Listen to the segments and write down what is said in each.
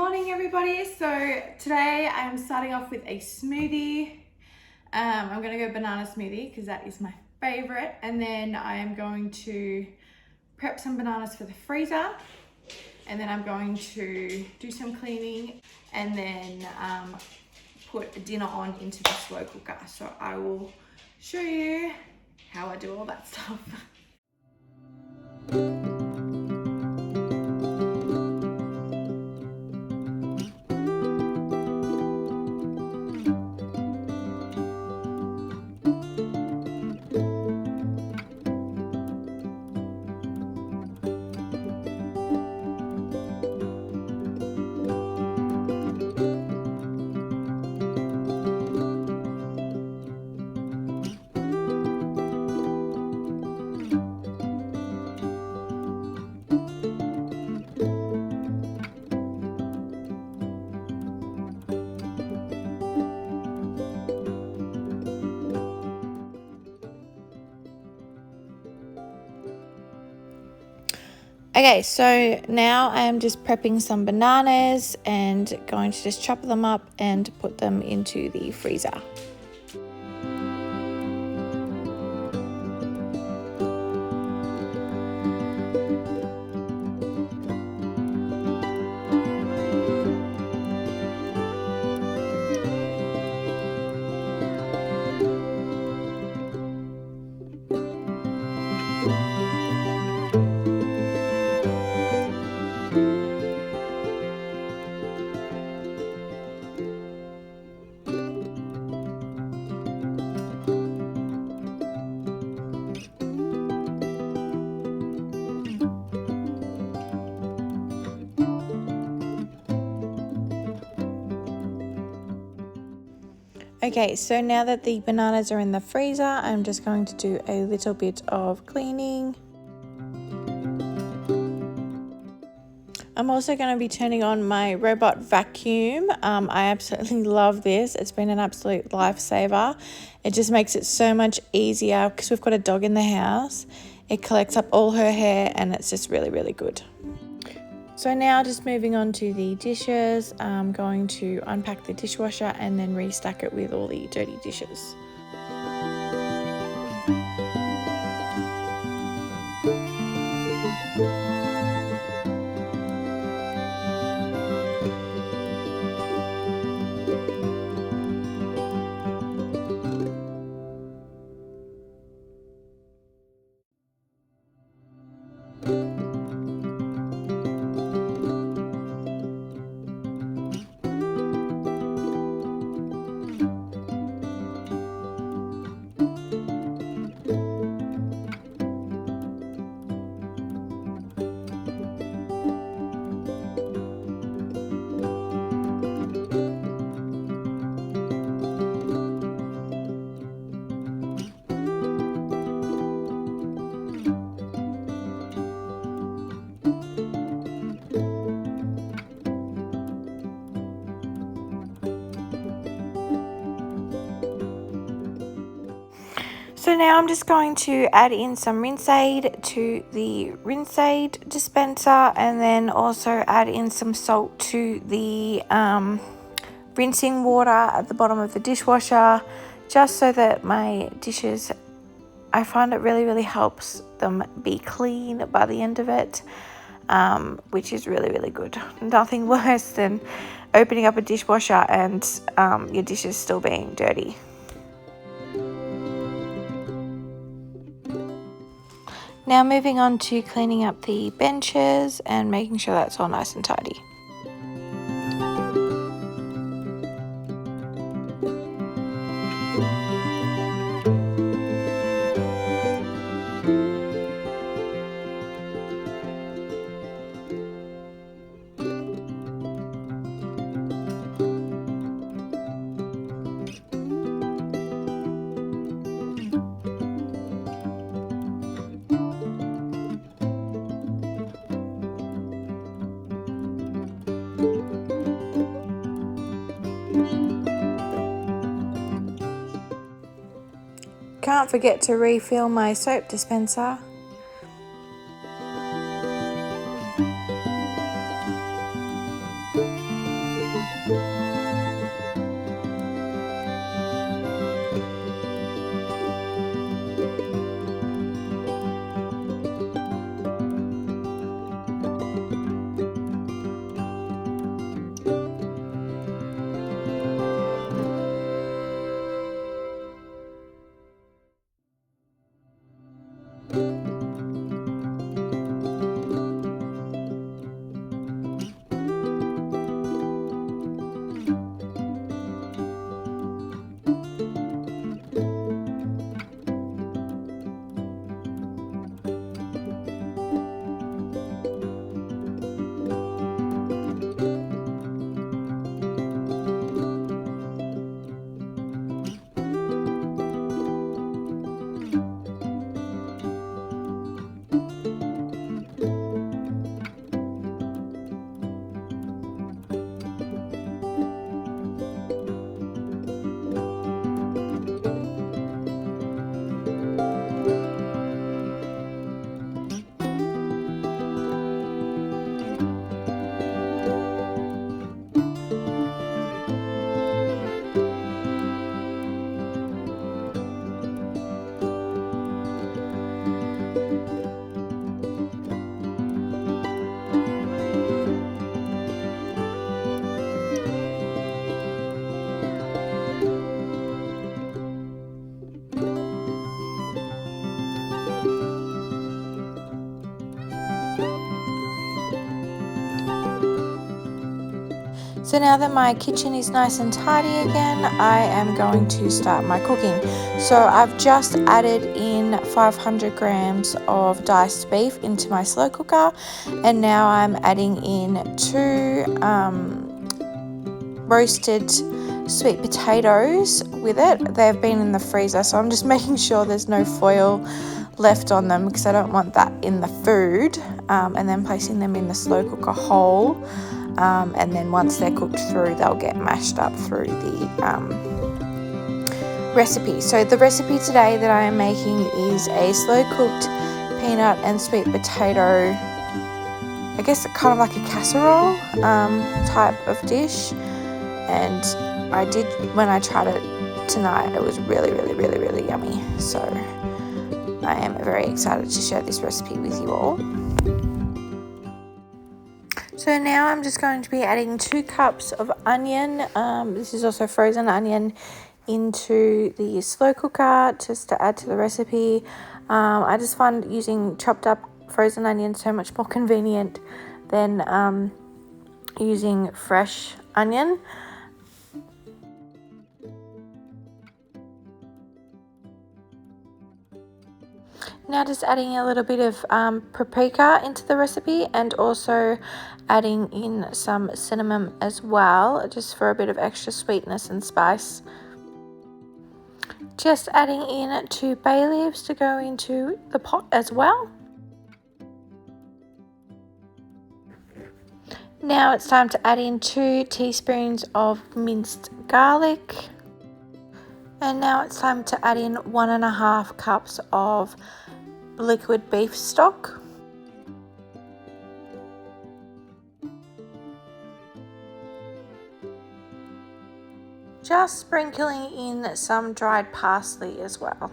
morning everybody. So today I'm starting off with a smoothie. I'm gonna go banana smoothie because that is my favorite, and then I am going to prep some bananas for the freezer, and then I'm going to do some cleaning and then put dinner on into the slow cooker. So I will show you how I do all that stuff. Okay, so now I am just prepping some bananas and going to just chop them up and put them into the freezer. Okay, so now that the bananas are in the freezer, I'm just going to do a little bit of cleaning. I'm also going to be turning on my robot vacuum. I absolutely love this. It's been an absolute lifesaver. It just makes it so much easier because we've got a dog in the house. It collects up all her hair and it's just really, really good. So now just moving on to the dishes, I'm going to unpack the dishwasher and then restack it with all the dirty dishes. So now I'm just going to add in some rinse aid to the rinse aid dispenser, and then also add in some salt to the rinsing water at the bottom of the dishwasher, just so that my dishes, I find it really helps them be clean by the end of it, which is really good. Nothing worse than opening up a dishwasher and your dishes still being dirty. Now moving on to cleaning up the benches and making sure that's all nice and tidy. Can't forget to refill my soap dispenser. So now that my kitchen is nice and tidy again, I am going to start my cooking. So I've just added in 500 grams of diced beef into my slow cooker, and now I'm adding in 2 roasted sweet potatoes with it. They've been in the freezer, so I'm just making sure there's no foil left on them because I don't want that in the food, and then placing them in the slow cooker whole. And then once they're cooked through, they'll get mashed up through the recipe. So the recipe today that I am making is a slow cooked peanut and sweet potato, I guess kind of like a casserole type of dish. And I did, when I tried it tonight, it was really yummy. So I am very excited to share this recipe with you all. So now I'm just going to be adding 2 cups of onion. This is also frozen onion into the slow cooker just to add to the recipe. I just find using chopped up frozen onion so much more convenient than using fresh onion. Now just adding a little bit of paprika into the recipe, and also adding in some cinnamon as well, just for a bit of extra sweetness and spice. Just adding in 2 bay leaves to go into the pot as well. Now it's time to add in 2 teaspoons of minced garlic. And now it's time to add in 1.5 cups of liquid beef stock. Just sprinkling in some dried parsley as well.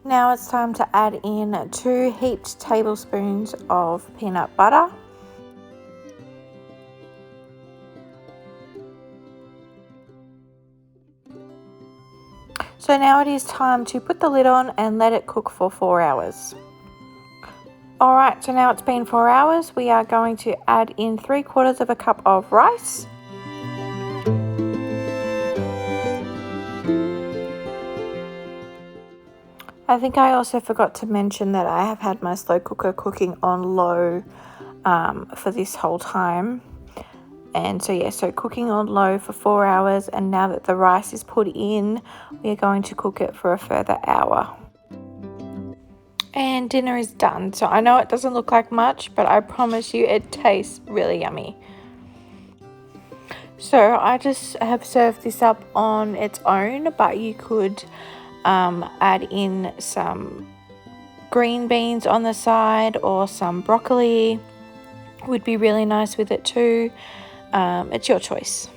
Now it's time to add in 2 heaped tablespoons of peanut butter. So now it is time to put the lid on and let it cook for 4 hours. Alright, so now it's been 4 hours. We are going to add in 3/4 cup of rice. I think I also forgot to mention that I have had my slow cooker cooking on low for this whole time. And so yeah, so cooking on low for 4 hours, and now that the rice is put in, we are going to cook it for a further hour. And dinner is done. So I know it doesn't look like much, but I promise you it tastes really yummy. So I just have served this up on its own, but you could add in some green beans on the side, or some broccoli would be really nice with it too. It's your choice.